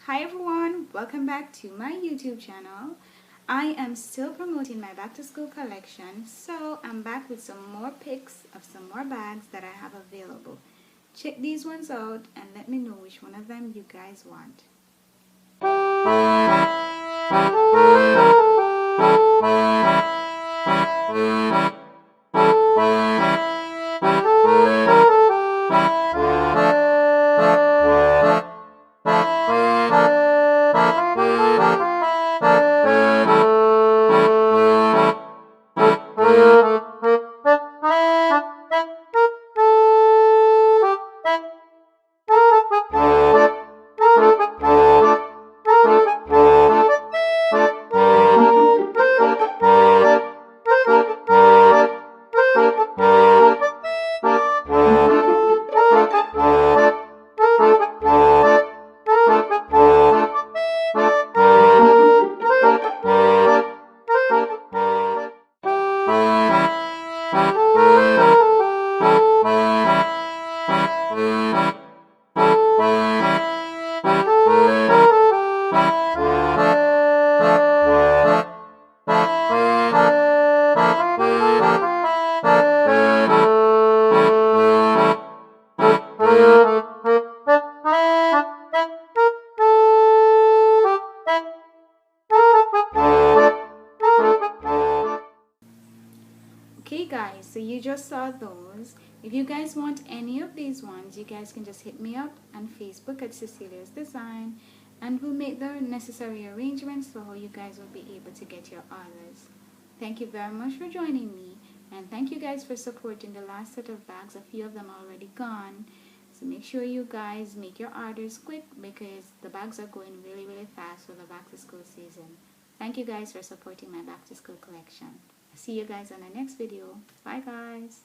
Hi everyone, welcome back to my YouTube channel. I am still promoting my back to school collection, so I'm back with some more pics of some more bags that I have available. Check these ones out and let me know which one of them you guys want. Okay guys, so you just saw those. If you guys want any of these ones, you guys can just hit me up on Facebook at Cecilia's Design and we'll make the necessary arrangements for how you guys will be able to get your orders. Thank you very much for joining me, and thank you guys for supporting the last set of bags. A few of them are already gone, so make sure you guys make your orders quick because the bags are going really fast for the back to school season. Thank you guys for supporting my back to school collection. See you guys on the next video. Bye guys.